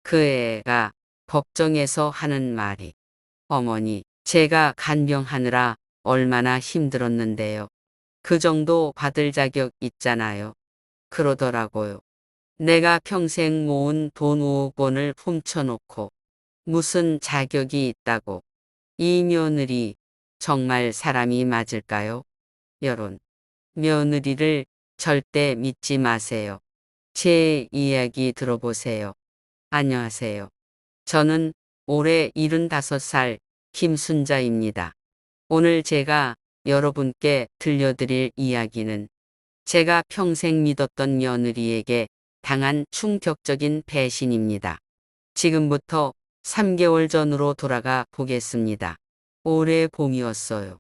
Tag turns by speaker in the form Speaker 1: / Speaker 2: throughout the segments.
Speaker 1: 그 애가 법정에서 하는 말이 어머니, 제가 간병하느라 얼마나 힘들었는데요. 그 정도 받을 자격 있잖아요. 그러더라고요. 내가 평생 모은 돈 5억 원을 훔쳐놓고 무슨 자격이 있다고. 이 며느리 정말 사람이 맞을까요? 여론. 며느리를 절대 믿지 마세요. 제 이야기 들어보세요. 안녕하세요. 저는 올해 75살 김순자입니다. 오늘 제가 여러분께 들려드릴 이야기는 제가 평생 믿었던 며느리에게 당한 충격적인 배신입니다. 지금부터 3개월 전으로 돌아가 보겠습니다. 올해 봄이었어요.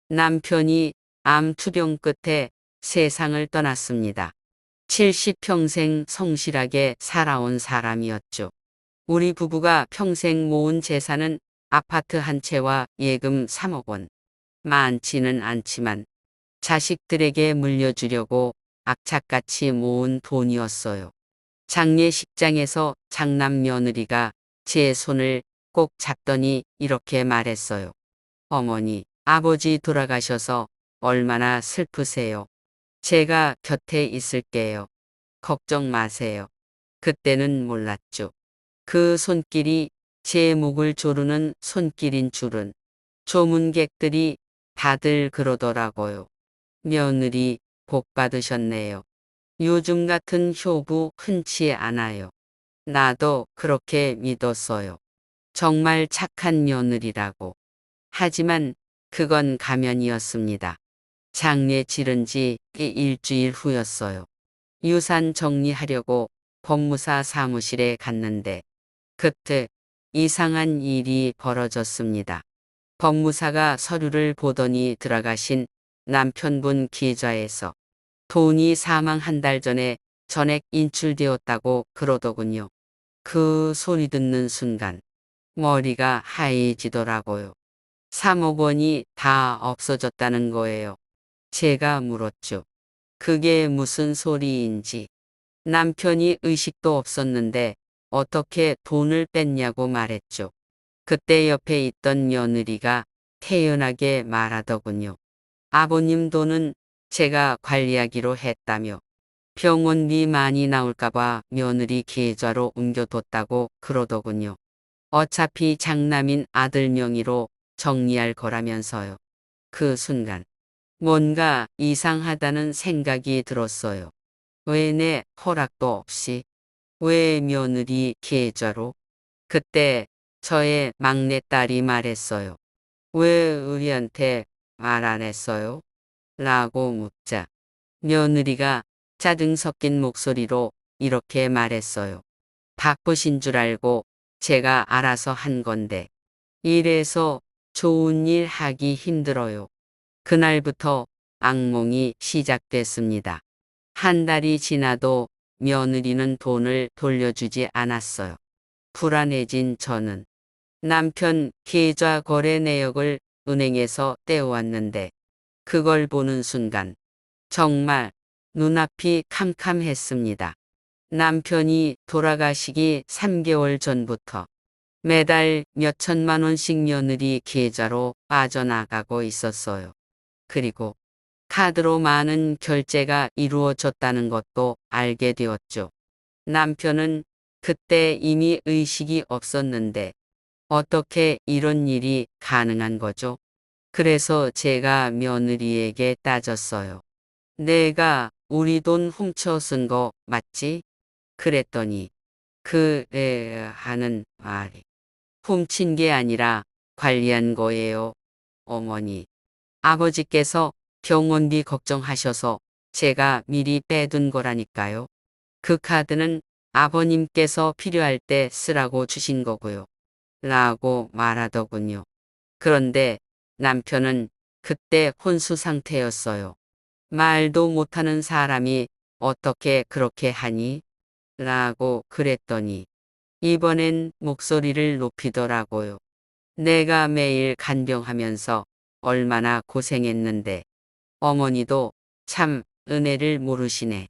Speaker 1: 남편이 암 투병 끝에 세상을 떠났습니다. 70평생 성실하게 살아온 사람이었죠. 우리 부부가 평생 모은 재산은 아파트 한 채와 예금 3억 원. 많지는 않지만 자식들에게 물려주려고 악착같이 모은 돈이었어요. 장례식장에서 장남 며느리가 제 손을 꼭 잡더니 이렇게 말했어요. 어머니, 아버지 돌아가셔서 얼마나 슬프세요. 제가 곁에 있을게요. 걱정 마세요. 그때는 몰랐죠. 그 손길이 제 목을 조르는 손길인 줄은. 조문객들이 다들 그러더라고요. 며느리 복 받으셨네요. 요즘 같은 효부 흔치 않아요. 나도 그렇게 믿었어요. 정말 착한 며느리라고. 하지만 그건 가면이었습니다. 장례 치른 지 일주일 후였어요. 유산 정리하려고 법무사 사무실에 갔는데 그때 이상한 일이 벌어졌습니다. 법무사가 서류를 보더니 들어가신 남편분 계좌에서 돈이 사망 한 달 전에 전액 인출되었다고 그러더군요. 그 소리 듣는 순간 머리가 하얘지더라고요. 3억 원이 다 없어졌다는 거예요. 제가 물었죠. 그게 무슨 소리인지. 남편이 의식도 없었는데 어떻게 돈을 뺐냐고 말했죠. 그때 옆에 있던 며느리가 태연하게 말하더군요. 아버님 돈은 제가 관리하기로 했다며 병원비 많이 나올까봐 며느리 계좌로 옮겨뒀다고 그러더군요. 어차피 장남인 아들 명의로 정리할 거라면서요. 그 순간 뭔가 이상하다는 생각이 들었어요. 왜 내 허락도 없이? 왜 며느리 계좌로? 그때 저의 막내딸이 말했어요. 왜 우리한테 말 안 했어요? 라고 묻자 며느리가 짜증 섞인 목소리로 이렇게 말했어요. 바쁘신 줄 알고 제가 알아서 한 건데 이래서 좋은 일 하기 힘들어요. 그날부터 악몽이 시작됐습니다. 한 달이 지나도 며느리는 돈을 돌려주지 않았어요. 불안해진 저는 남편 계좌 거래 내역을 은행에서 떼어왔는데 그걸 보는 순간 정말 눈앞이 캄캄했습니다. 남편이 돌아가시기 3개월 전부터 매달 몇천만 원씩 며느리 계좌로 빠져나가고 있었어요. 그리고 카드로 많은 결제가 이루어졌다는 것도 알게 되었죠. 남편은 그때 이미 의식이 없었는데 어떻게 이런 일이 가능한 거죠? 그래서 제가 며느리에게 따졌어요. 내가 우리 돈 훔쳐 쓴 거 맞지? 그랬더니 그래 하는 말이 훔친 게 아니라 관리한 거예요. 어머니, 아버지께서 병원비 걱정하셔서 제가 미리 빼둔 거라니까요. 그 카드는 아버님께서 필요할 때 쓰라고 주신 거고요. 라고 말하더군요. 그런데 남편은 그때 혼수 상태였어요. 말도 못하는 사람이 어떻게 그렇게 하니? 라고 그랬더니 이번엔 목소리를 높이더라고요. 내가 매일 간병하면서 얼마나 고생했는데 어머니도 참 은혜를 모르시네.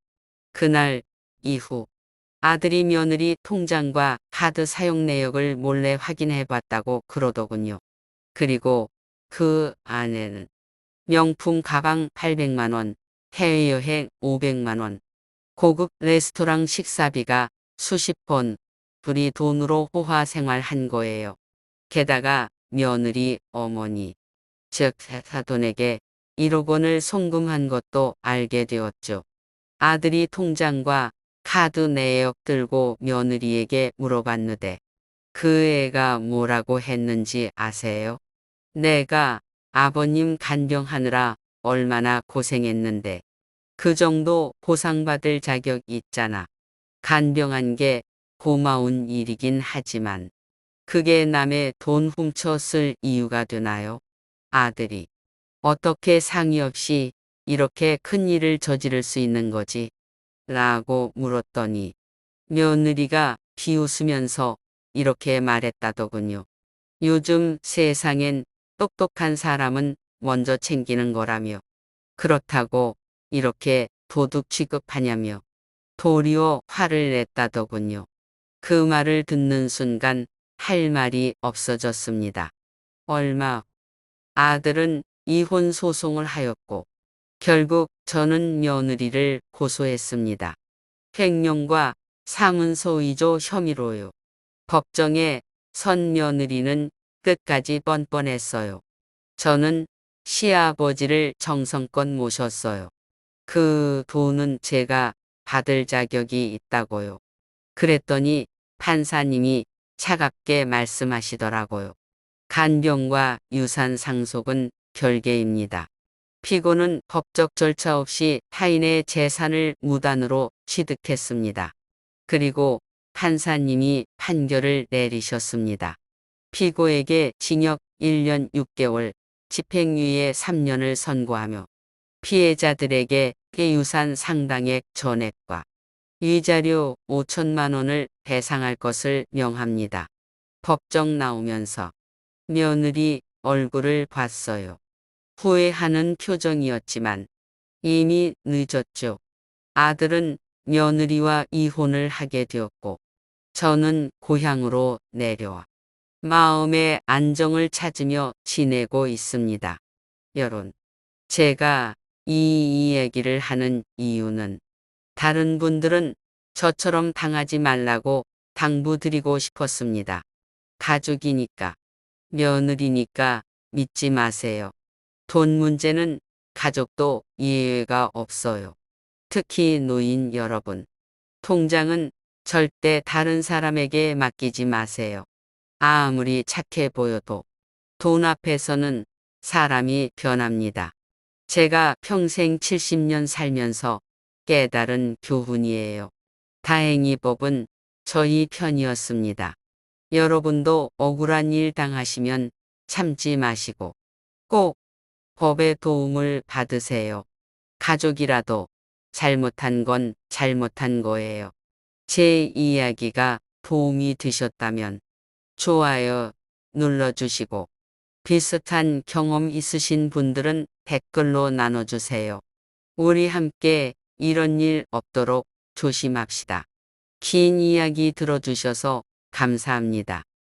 Speaker 1: 그날 이후 아들이 며느리 통장과 카드 사용 내역을 몰래 확인해 봤다고 그러더군요. 그리고 그 안에는 명품 가방 800만 원, 해외여행 500만 원, 고급 레스토랑 식사비가 수십 번 불이 돈으로 호화 생활한 거예요. 게다가 며느리 어머니, 즉 사돈에게 1억 원을 송금한 것도 알게 되었죠. 아들이 통장과 카드 내역 들고 며느리에게 물어봤는데 그 애가 뭐라고 했는지 아세요? 내가 아버님 간병하느라 얼마나 고생했는데 그 정도 보상받을 자격 있잖아. 간병한 게 고마운 일이긴 하지만 그게 남의 돈 훔쳐 쓸 이유가 되나요? 아들이 어떻게 상의 없이 이렇게 큰 일을 저지를 수 있는 거지? 라고 물었더니 며느리가 비웃으면서 이렇게 말했다더군요. 요즘 세상엔 똑똑한 사람은 먼저 챙기는 거라며. 그렇다고 이렇게 도둑 취급하냐며 도리어 화를 냈다더군요. 그 말을 듣는 순간 할 말이 없어졌습니다. 얼마 후 아들은 이혼 소송을 하였고 결국 저는 며느리를 고소했습니다. 횡령과 상은서 위조 혐의로요. 법정에 선 며느리는 끝까지 뻔뻔했어요. 저는 시아버지를 정성껏 모셨어요. 그 돈은 제가 받을 자격이 있다고요. 그랬더니 판사님이 차갑게 말씀하시더라고요. 간병과 유산 상속은 별개입니다. 피고는 법적 절차 없이 타인의 재산을 무단으로 취득했습니다. 그리고 판사님이 판결을 내리셨습니다. 피고에게 징역 1년 6개월, 집행유예 3년을 선고하며 피해자들에게 유산 상당액 전액과 위자료 5천만 원을 배상할 것을 명합니다. 법정 나오면서 며느리 얼굴을 봤어요. 후회하는 표정이었지만 이미 늦었죠. 아들은 며느리와 이혼을 하게 되었고 저는 고향으로 내려와 마음의 안정을 찾으며 지내고 있습니다. 여러분, 제가 이 이야기를 하는 이유는 다른 분들은 저처럼 당하지 말라고 당부드리고 싶었습니다. 가족이니까, 며느리니까 믿지 마세요. 돈 문제는 가족도 이해가 없어요. 특히 노인 여러분, 통장은 절대 다른 사람에게 맡기지 마세요. 아무리 착해 보여도 돈 앞에서는 사람이 변합니다. 제가 평생 70년 살면서 깨달은 교훈이에요. 다행히 법은 저희 편이었습니다. 여러분도 억울한 일 당하시면 참지 마시고 꼭 법의 도움을 받으세요. 가족이라도 잘못한 건 잘못한 거예요. 제 이야기가 도움이 되셨다면 좋아요 눌러주시고 비슷한 경험 있으신 분들은 댓글로 나눠주세요. 우리 함께 이런 일 없도록 조심합시다. 긴 이야기 들어주셔서 감사합니다.